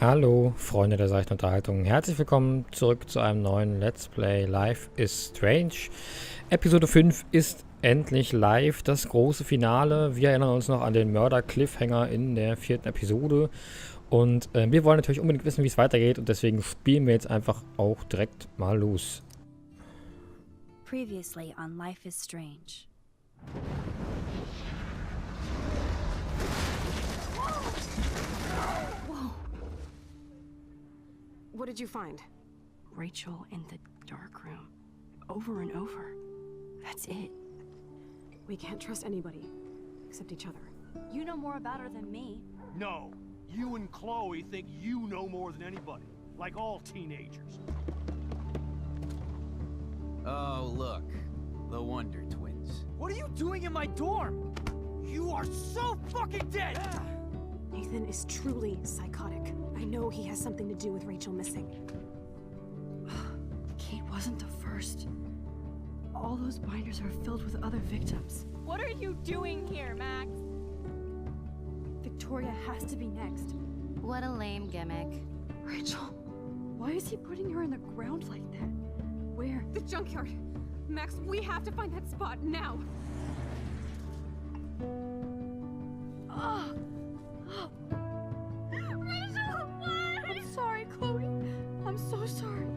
Hallo, Freunde der seichten Unterhaltung. Herzlich willkommen zurück zu einem neuen Let's Play Life is Strange. Episode 5 ist endlich live, das große Finale. Wir erinnern uns noch an den Mörder-Cliffhanger in der 4. Episode. Und wir wollen natürlich unbedingt wissen, wie es weitergeht. Und deswegen spielen wir jetzt einfach auch direkt mal los. Previously on Life is Strange. What did you find? Rachel in the dark room. Over and over. That's it. We can't trust anybody, except each other. You know more about her than me. No, you and Chloe think you know more than anybody, like all teenagers. Oh, look. The Wonder Twins. What are you doing in my dorm? You are so fucking dead! Nathan is truly psychotic. I know he has something to do with Rachel missing. Kate wasn't the first. All those binders are filled with other victims. What are you doing here, Max? Victoria has to be next. What a lame gimmick. Rachel, why is he putting her in the ground like that? Where? The junkyard! Max, we have to find that spot now! Rachel, why? I'm sorry, Chloe. I'm so sorry.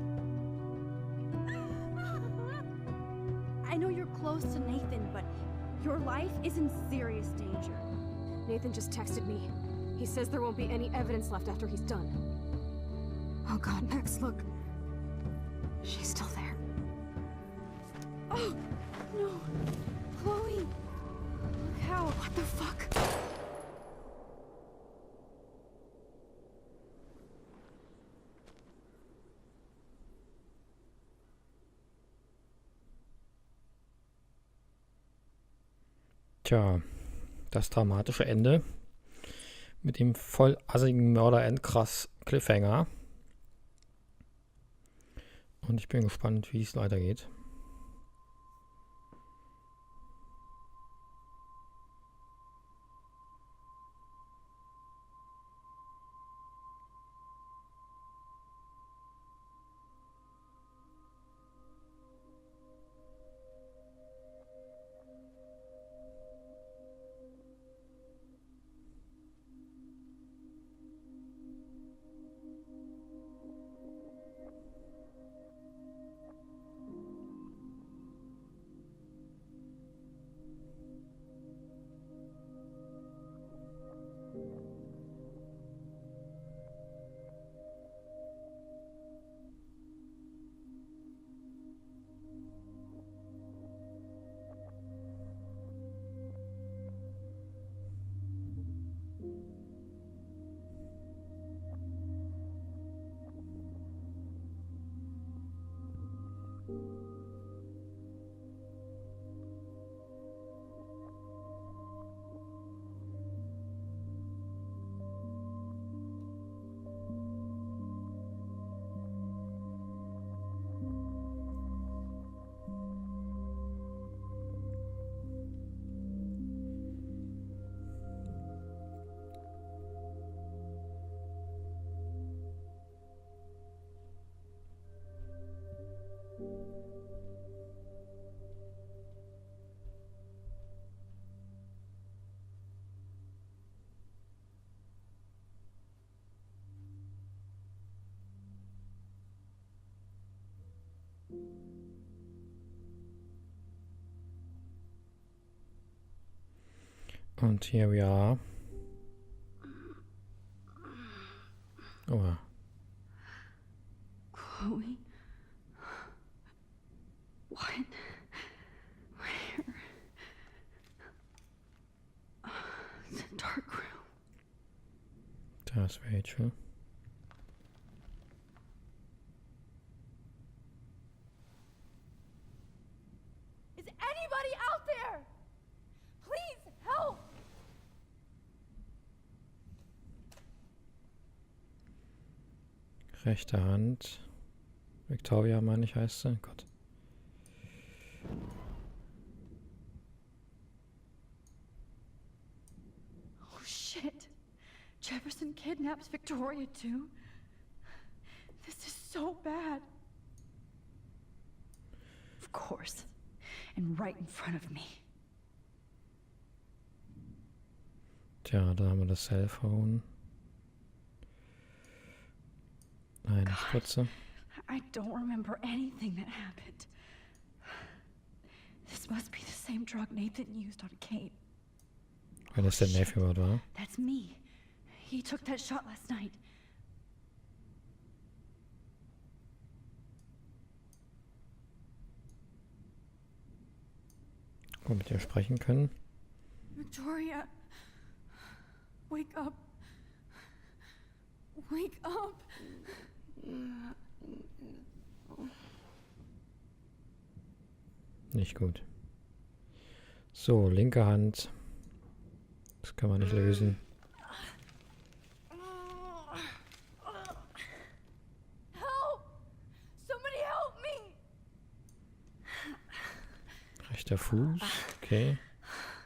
I know you're close to Nathan, but your life is in serious danger. Nathan just texted me. He says there won't be any evidence left after he's done. Oh god, Max, look. She's still there. Oh, no. Chloe. Look how. What the fuck? Tja, das dramatische Ende mit dem voll assigen Mörder-Endkrass-Cliffhanger. Und ich bin gespannt, wie es weitergeht. Und here we are. Oh ja. Chloe? What? Where? The dark room. Das Rachel. Is anybody out there? Please help! Rechte Hand. Victoria, meine ich, heißt sie. Gott. Jefferson kidnaps Victoria too? This is so bad. Of course. And right in front of me. Tja, da haben wir das Cellphone. Eine Spritze. I don't remember anything that happened. This must be the same drug Nathan used on Kate. Wenn das der Nephew war. That's me. He took that shot last night. Wo wir mit ihr sprechen können. Victoria, wake up. Wake up. Nicht gut. So, linke Hand. Das kann man nicht lösen. Help! Somebody help me! Rechter Fuß. Okay.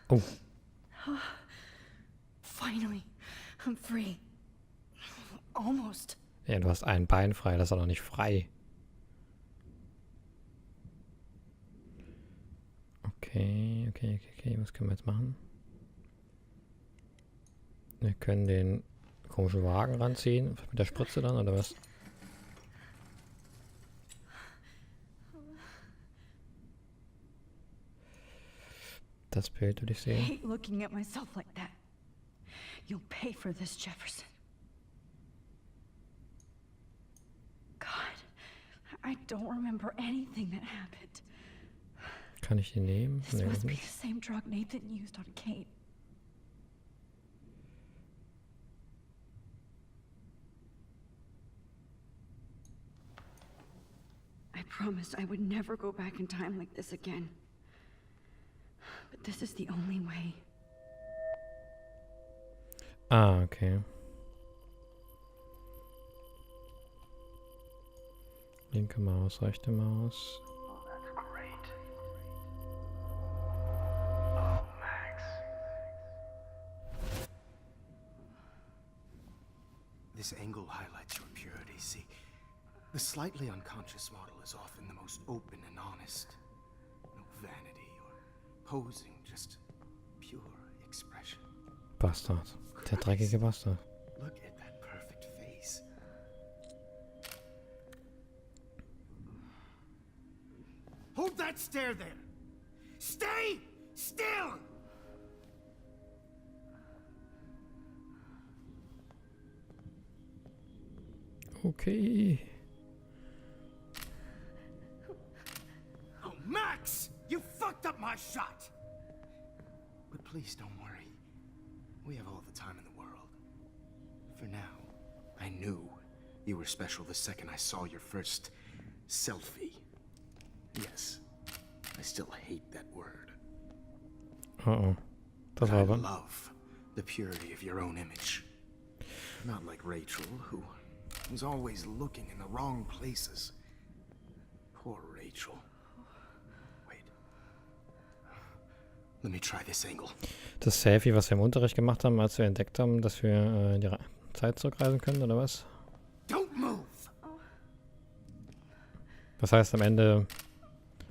Oh. Finally, I'm free. Almost. Ja, du hast ein Bein frei. Das ist auch noch nicht frei. Okay. Was können wir jetzt machen? Wir können den komischen Wagen ranziehen. Mit der Spritze dann, oder was? Das Bild würde ich I sehen. hate looking at myself like that. You'll pay for this, Jefferson. God, I don't remember anything that happened. Kann ich den nehmen? This Nee, must be nicht. the same drug Nathan used on Kate. I promised I would never go back in time like this again. But this is the only way. Ah, okay. Linke Maus, rechte Maus. Oh, that's great. Oh, Max. This angle highlights your purity. See, the slightly unconscious model is often the most open and honest. No vanity or posing, just pure expression. Bastard. Der dreckige Bastard. Look at that perfect face. Hold that stare there! Stay still! Okay. Oh, Max! You fucked up my shot! But please don't worry. We have all the time in the world. For now, I knew you were special the second I saw your first selfie. Yes, I still hate that word. Oh. Das But war I aber. love the purity of your own image. Not like Rachel, who was always looking in the wrong places. Poor Rachel. Wait. Let me try this angle. Das Selfie, was wir im Unterricht gemacht haben, als wir entdeckt haben, dass wir in die Zeit zurückreisen können, oder was? Don't move! Das heißt, am Ende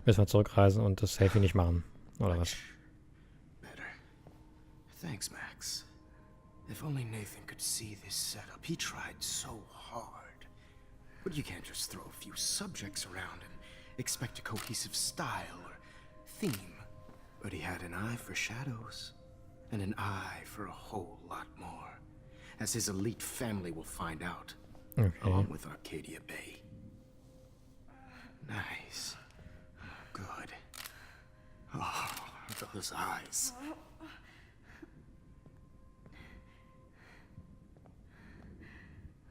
müssen wir zurückreisen und das Selfie nicht machen, oder was? Better. Thanks, Max. If only Nathan could see this setup. He tried so hard. But you can't just throw a few subjects around and expect a cohesive style or theme. But he had an eye for shadows, and an eye for a whole lot more, as his elite family will find out, Okay. along with Arcadia Bay. Nice. Good. Oh, those eyes.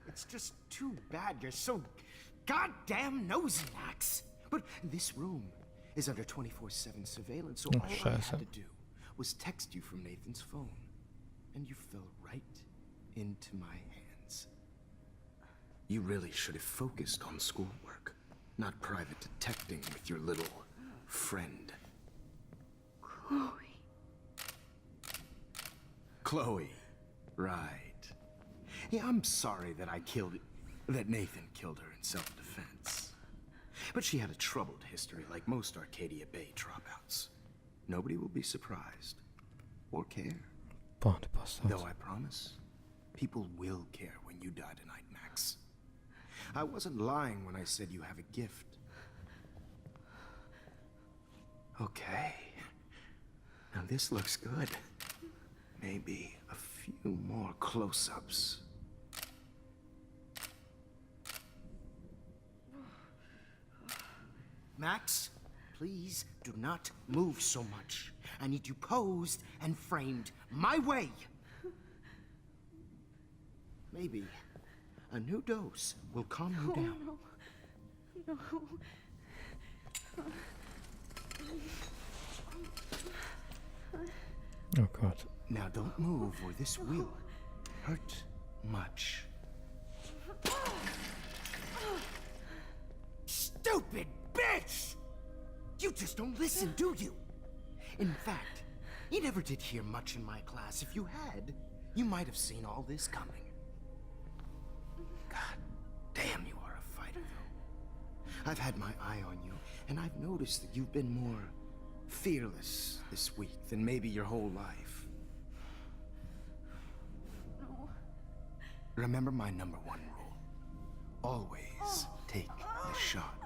It's just too bad you're so goddamn nosy, Max. But this room is under 24/7 surveillance, so Oh, all I scheiße. had to do was text you from Nathan's phone, and you fell right into my hands. You really should have focused on schoolwork, not private detecting with your little friend. Chloe. Chloe. Right. Yeah, I'm sorry that that Nathan killed her in self-defense. But she had a troubled history like most Arcadia Bay dropouts. Nobody will be surprised. Or care. Boah, du Bastard. Though I promise, people will care when you die tonight, Max. I wasn't lying when I said you have a gift. Okay. Now this looks good. Maybe a few more close-ups. Max, please do not move so much. I need you posed and framed my way. Maybe a new dose will calm you down. No. Oh God. Now don't move or this will hurt much. Stupid bitch! You just don't listen, do you? In fact, you never did hear much in my class. If you had, you might have seen all this coming. God damn, you are a fighter, though. I've had my eye on you, and I've noticed that you've been more fearless this week than maybe your whole life. No. Remember my #1 rule. Always take the shot.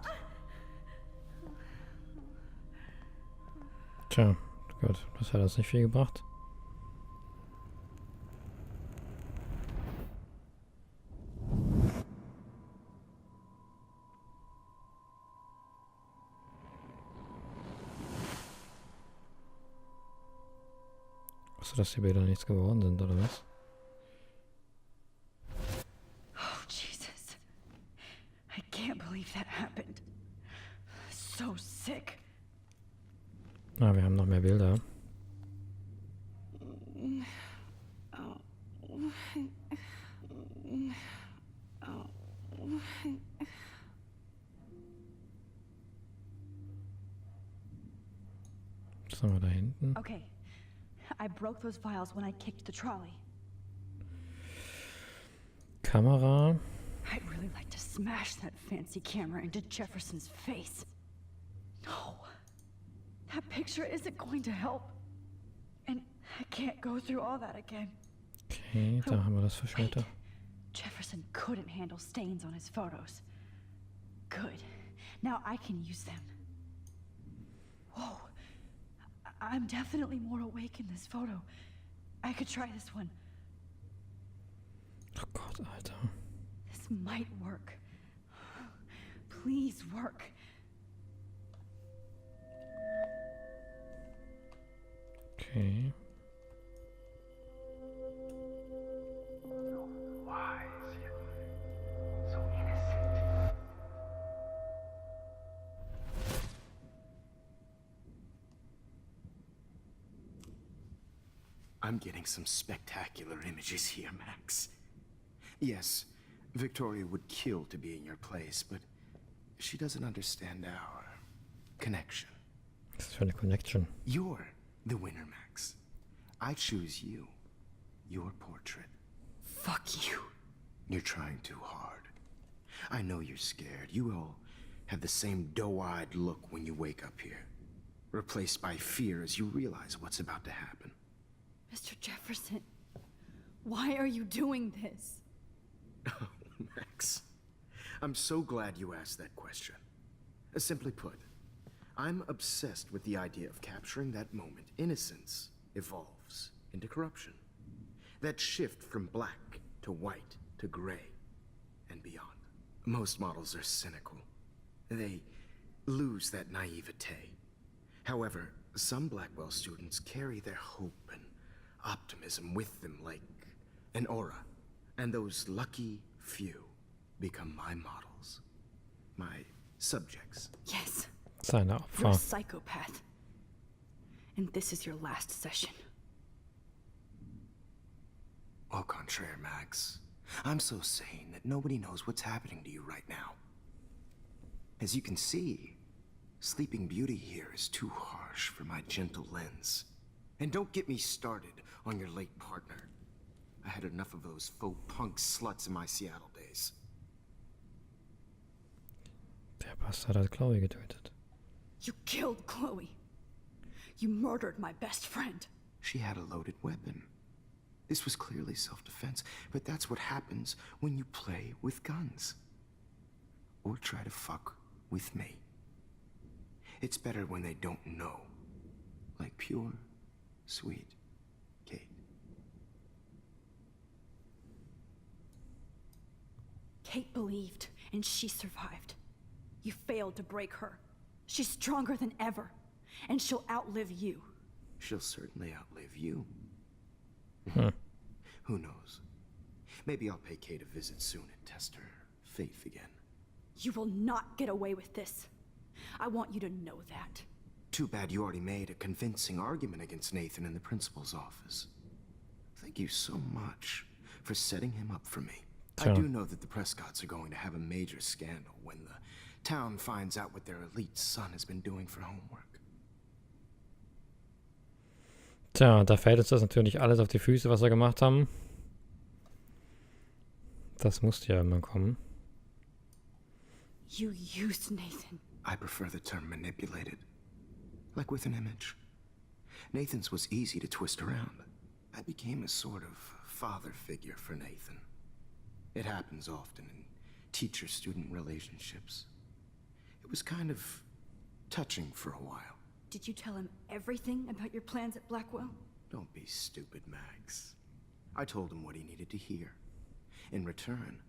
Tja, gut. Das hat uns nicht viel gebracht. Achso, dass die Bilder nichts geworden sind, oder was? Oh, Jesus. I can't believe that happened. So sick. Ah, wir haben noch mehr Bilder. Was haben wir da hinten? Okay. I broke those files when I kicked the trolley. Kamera. I'd really like to smash that fancy camera into Jefferson's face. No. That picture isn't going to help. And I can't go through all that again. Okay, da haben wir das für später. Wait. Jefferson couldn't handle stains on his photos. Good. Now I can use them. Whoa. I'm definitely more awake in this photo. I could try this one. Oh Gott, Alter. This might work. Please work. Okay. Wise, so innocent. I'm getting some spectacular images here, Max. Yes, Victoria would kill to be in your place, but she doesn't understand our connection. Was ist das für eine Connection? You're the winner, Max. I choose you. Your portrait. Fuck you. You're trying too hard. I know you're scared. You all have the same doe-eyed look when you wake up here. Replaced by fear as you realize what's about to happen. Mr. Jefferson, why are you doing this? Oh, Max. I'm so glad you asked that question. Simply put, I'm obsessed with the idea of capturing that moment innocence evolves into corruption. That shift from black to white to gray and beyond. Most models are cynical. They lose that naivete. However, some Blackwell students carry their hope and optimism with them like an aura. And those lucky few become my models. My subjects. Yes, Seine you're a Opfer. psychopath. And this is your last session. Au contraire, Max. I'm so sane that nobody knows what's happening to you right now. As you can see, Sleeping Beauty here is too harsh for my gentle lens. And don't get me started on your late partner. I had enough of those faux punk sluts in my Seattle days. Der Bastard hat Chloe getötet. You killed Chloe. You murdered my best friend. She had a loaded weapon. This was clearly self-defense, but that's what happens when you play with guns. Or try to fuck with me. It's better when they don't know. Like pure, sweet Kate. Kate believed, and she survived. You failed to break her. She's stronger than ever, and she'll outlive you. She'll certainly outlive you. Who knows? Maybe I'll pay Kate a visit soon and test her faith again. You will not get away with this. I want you to know that. Too bad you already made a convincing argument against Nathan in the principal's office. Thank you so much for setting him up for me. Sure. I do know that the Prescotts are going to have a major scandal when the town finds out what their elite son has been doing for homework. Tja, und da fällt uns das natürlich alles auf die Füße, was wir gemacht haben. Das musste ja immer kommen. You used Nathan. I prefer the term manipulated. Like with an image. Nathan's was easy to twist around. I became a sort of father figure for Nathan. It happens often in teacher-student relationships. It was kind of touching for a while. Did you tell him everything about your plans at Blackwell? Don't be stupid, Max. I told him what he needed to hear. In return,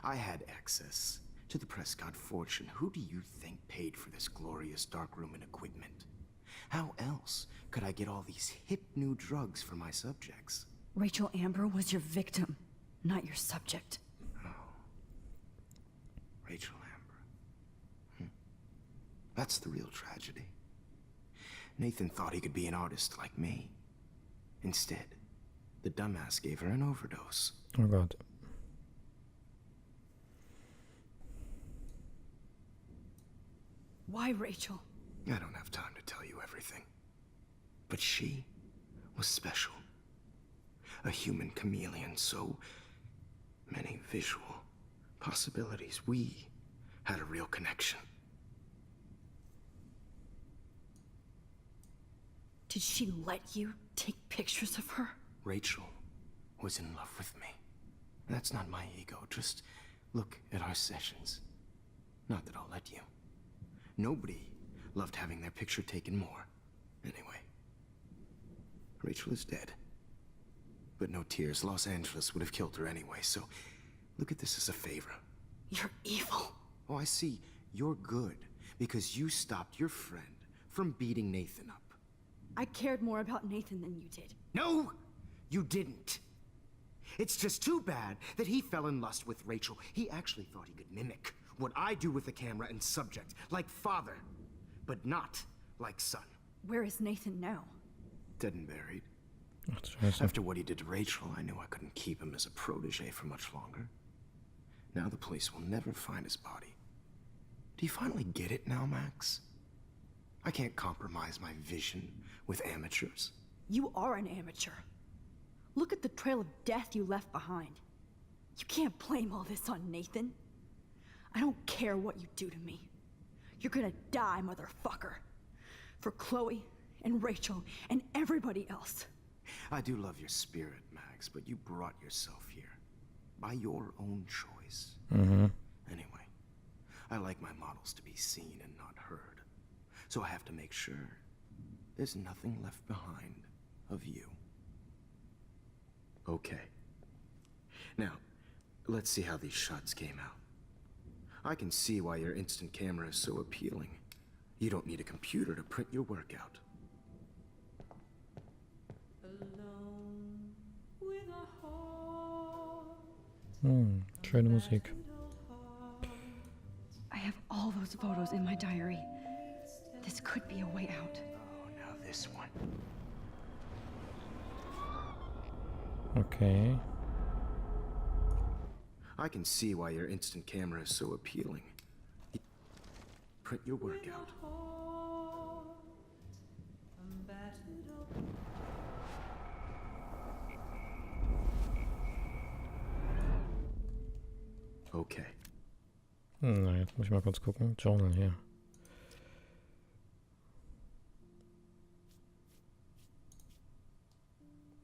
I had access to the Prescott fortune. Who do you think paid for this glorious darkroom and equipment? How else could I get all these hip new drugs for my subjects? Rachel Amber was your victim, not your subject. Rachel Amber. That's the real tragedy. Nathan thought he could be an artist like me. Instead, the dumbass gave her an overdose. Oh Gott. Why Rachel? I don't have time to tell you everything. But she was special. A human chameleon, so many visual possibilities. We had a real connection. Did she let you take pictures of her? Rachel was in love with me. That's not my ego. Just look at our sessions. Not that I'll let you. Nobody loved having their picture taken more. Anyway, Rachel is dead. But no tears. Los Angeles would have killed her anyway, so look at this as a favor. You're evil. Oh, I see. You're good because you stopped your friend from beating Nathan up. I cared more about Nathan than you did. No, you didn't. It's just too bad that he fell in lust with Rachel. He actually thought he could mimic what I do with the camera and subject, like father, but not like son. Where is Nathan now? Dead and buried. Ach, Scheiße. After what he did to Rachel, I knew I couldn't keep him as a protege for much longer. Now the police will never find his body. Do you finally get it now, Max? I can't compromise my vision with amateurs. You are an amateur. Look at the trail of death you left behind. You can't blame all this on Nathan. I don't care what you do to me. You're gonna die, motherfucker. For Chloe and Rachel and everybody else. I do love your spirit, Max, but you brought yourself here. By your own choice. Anyway, I like my models to be seen and not heard. So I have to make sure there's nothing left behind of you. Okay. Now, let's see how these shots came out. I can see why your instant camera is so appealing. You don't need a computer to print your work out. Schöne Musik. I have all those photos in my diary. This could be a way out. Oh, now this one. Okay. I can see why your instant camera is so appealing. Print your work out. Okay. Na, jetzt muss ich mal kurz gucken. Journal hier.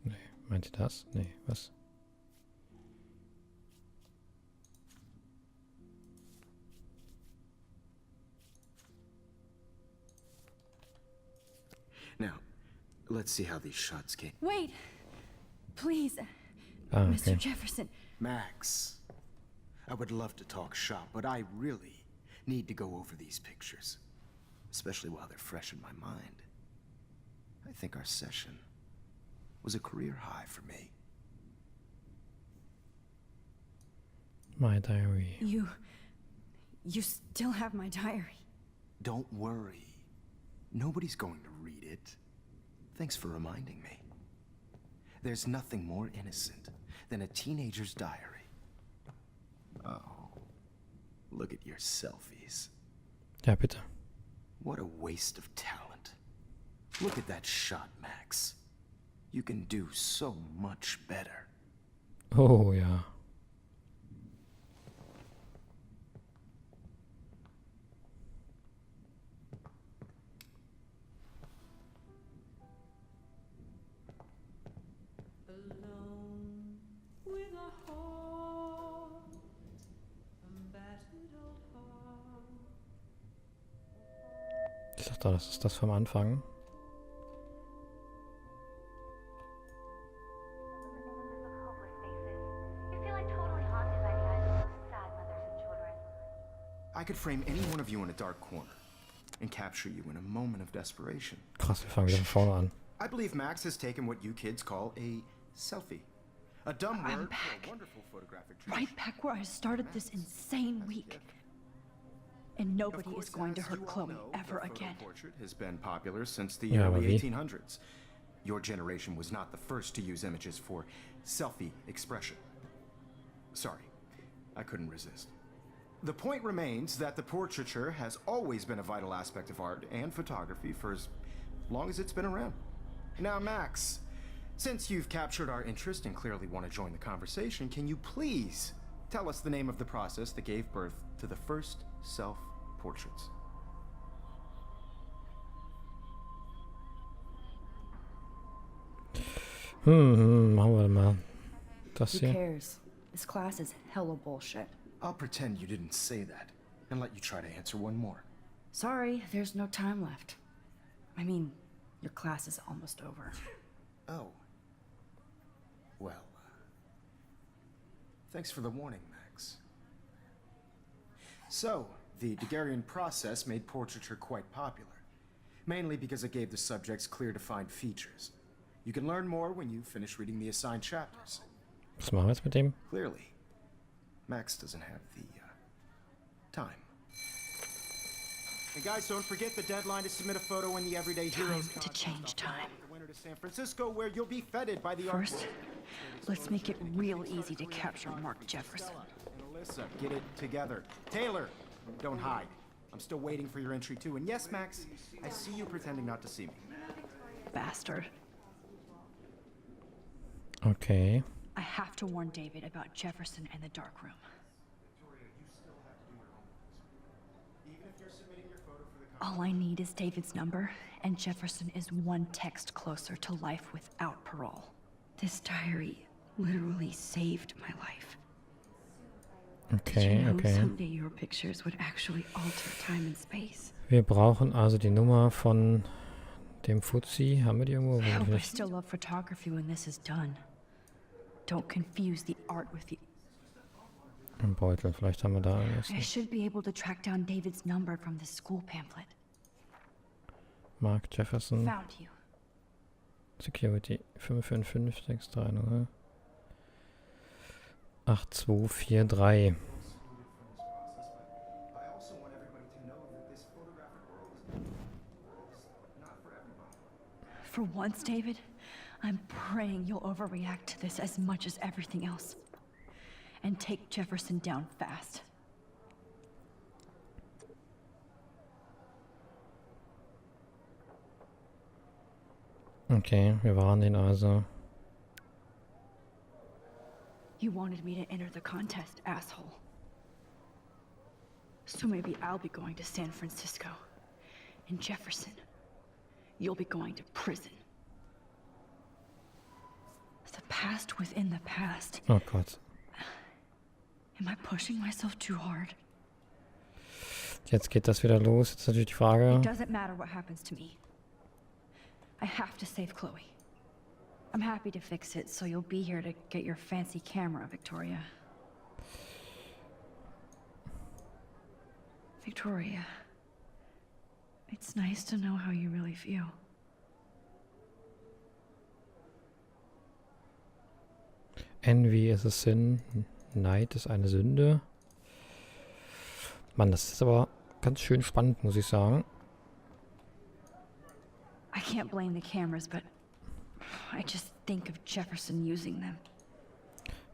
Nee, meint ihr das? Nee, was? Now, let's see how these shots came. Wait! Please, Ah, Mr. okay. Jefferson. Max, I would love to talk shop, but I really need to go over these pictures, especially while they're fresh in my mind. I think our session was a career high for me. My diary. You still have my diary. Don't worry. Nobody's going to read it. Thanks for reminding me. There's nothing more innocent than a teenager's diary. Oh, look at your selfies. Ja, bitte. What a waste of talent. Look at that shot, Max. You can do so much better. Oh, ja. Ich dachte, das ist das vom Anfang. I could frame any one of you in a dark corner and capture you in a moment of desperation. Krass, wir fangen wieder von vorne an. I believe Max has taken what you kids call a selfie. A dumb I'm word for back. a wonderful photographic Right back where I started this insane week. And nobody is going to hurt Chloe ever again. Portrait has been popular since the Yeah, early aber wie? 1800s. Your generation was not the first to use images for selfie expression. Sorry, I couldn't resist. The point remains that the portraiture has always been a vital aspect of art and photography for as long as it's been around. Now, Max, since you've captured our interest and clearly want to join the conversation, can you please tell us the name of the process that gave birth to the first self-portraits? Machen wir mal das Who hier. cares? This class is hella bullshit. I'll pretend you didn't say that and let you try to answer one more. Sorry, there's no time left. I mean, your class is almost over. Oh. Well, thanks for the warning, Max. So, the Daguerrean process made portraiture quite popular, mainly because it gave the subjects clear defined features. You can learn more when you finish reading the assigned chapters. Was machen wir jetzt mit dem? Clearly, Max doesn't have the time. And guys, don't forget the deadline to submit a photo in the Everyday Heroes Time to change time. the winter to San Francisco, where you'll be feted by the First, let's make it real easy to capture Mark Jefferson. And Alyssa, get it together. Taylor, don't hide. I'm still waiting for your entry too. And yes, Max, I see you pretending not to see me. Bastard. Okay. I have to warn David about Jefferson and the dark room. All I need is David's number, and Jefferson is one text closer to life without parole. This diary literally saved my life. Did you Okay, know okay. someday your pictures would actually alter time and space? Wir brauchen also die Nummer von dem Fuzzi. Haben wir die irgendwo? I hope I Nicht. still love photography when this is done. Don't confuse the art with the... Im Beutel. Vielleicht haben wir da irgendwas. I should be able to track down David's number from the school pamphlet. Mark Jefferson. Found you. Security 55563 8243. I also want everybody to know that this photographic world is not for everybody. For once, David, I'm praying you'll overreact to this as much as everything else. And take Jefferson down fast. Okay, wir waren den also. You wanted me to enter the contest, asshole. So maybe I'll be going to San Francisco. And Jefferson, you'll be going to prison. The past within the past. Oh Gott. Am I pushing myself too hard? Jetzt geht das wieder los. Jetzt ist natürlich die Frage. It doesn't matter what happens to me. I have to save Chloe. I'm happy to fix it, so you'll be here to get your fancy camera, Victoria. Victoria, it's nice to know how you really feel. Envy ist es Sinn. Neid ist eine Sünde. Mann, das ist aber ganz schön spannend, muss ich sagen. I can't blame the cameras, but I just think of Jefferson using them.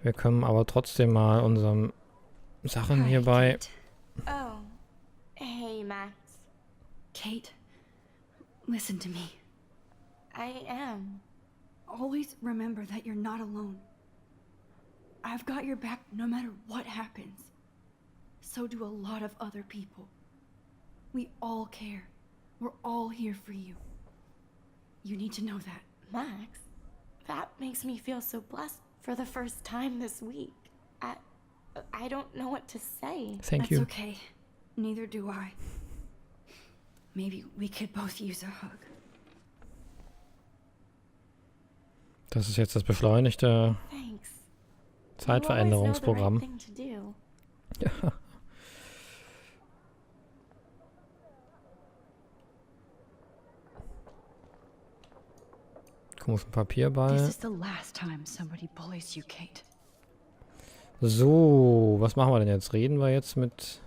Wir können aber trotzdem mal unseren Sachen Hi, hierbei... Kate. Oh. Hey, Max. Kate, listen to me. I am. Always remember that you're not alone. I've got your back no matter what happens. So do a lot of other people. We all care. We're all here for you. You need to know that. Max, that makes me feel so blessed for the first time this week. I don't know what to say. Thank you. That's okay. Neither do I. Maybe we could both use a hug. Das ist jetzt das beschleunigte Thanks. Zeitveränderungsprogramm. You always know the right thing to do. Ja. Komischen Papierball. This is the last time somebody bullies you, Kate. So, was machen wir denn jetzt? Reden wir jetzt mit...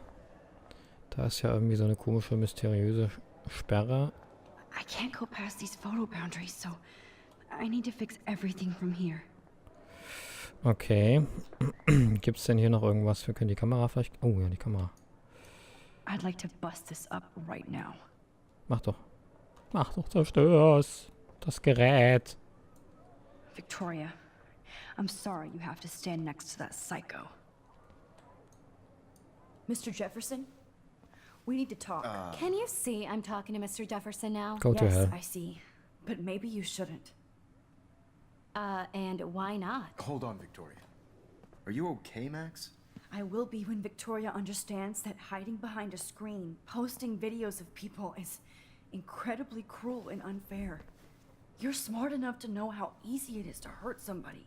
Da ist ja irgendwie so eine komische, mysteriöse Sperre. I can't go past these photo boundaries, so I need to fix everything from here. Okay. Gibt's denn hier noch irgendwas? Wir können die Kamera vielleicht... Oh ja, die Kamera. I'd like to bust this up right now. Mach doch. Mach doch, zerstör's. Das Gerät. Victoria, I'm sorry you have to stand next to that psycho. Mr. Jefferson? We need to talk. Can you see I'm talking to Mr. Jefferson now? Go to Yes, hell. I see. But maybe you shouldn't. And why not? Hold on, Victoria. Are you okay, Max? I will be when Victoria understands that hiding behind a screen, posting videos of people is incredibly cruel and unfair. You're smart enough to know how easy it is to hurt somebody,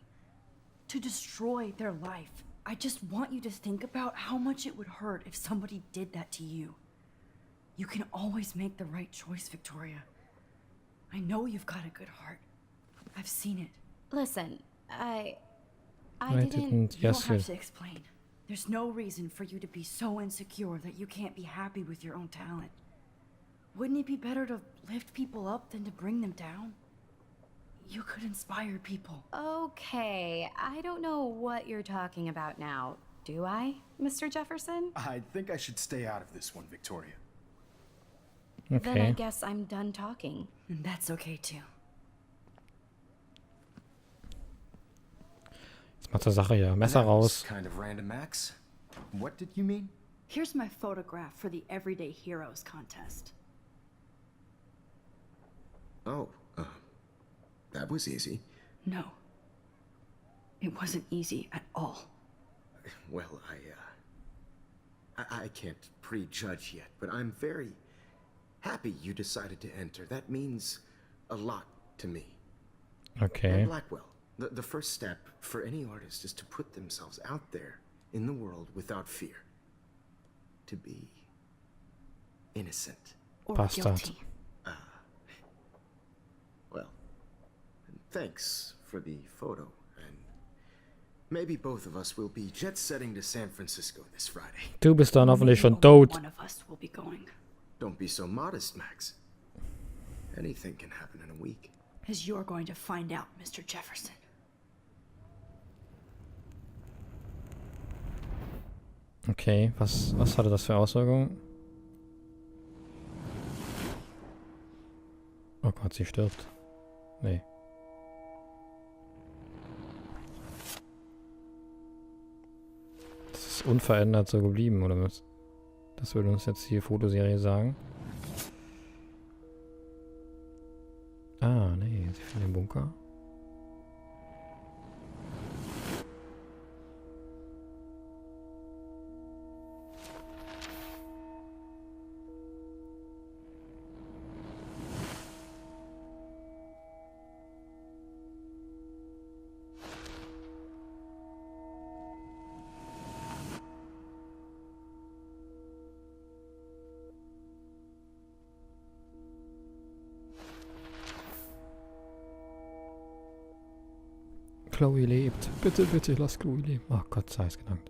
to destroy their life. I just want you to think about how much it would hurt if somebody did that to you. You can always make the right choice, Victoria. I know you've got a good heart. I've seen it. Listen, I didn't. You Yes, don't have yes. to explain. There's no reason for you to be so insecure that you can't be happy with your own talent. Wouldn't it be better to lift people up than to bring them down? You could inspire people. Okay, I don't know what you're talking about now. Do I, Mr. Jefferson? I think I should stay out of this one, Victoria. Then I Okay. guess I'm done talking. And that's okay too. Jetzt mal zur Sache hier. Messer That was raus. kind of random, Max. What did you mean? Here's my photograph for the Everyday Heroes contest. Oh, that was easy. No. It wasn't easy at all. Well, I can't prejudge yet, but I'm very happy you decided to enter. That means a lot to me. Okay. And Blackwell, the first step for any artist is to put themselves out there in the world without fear. To be innocent. Or Bastard. guilty. Well, thanks for the photo, and maybe both of us will be jet-setting to San Francisco this Friday. Du bist dann hoffentlich schon Only tot. one of us will be going. Don't be so modest, Max. Anything can happen in a week. As you're going to find out, Mr. Jefferson. Okay, was hatte das für Auswirkungen? Oh Gott, sie stirbt. Nee. Das ist unverändert so geblieben, oder was? Das würde uns jetzt die Fotoserie sagen. Ah, nee, sie finden den Bunker. Chloe lebt. Bitte, bitte, lass Chloe leben. Ach Gott sei es gedankt.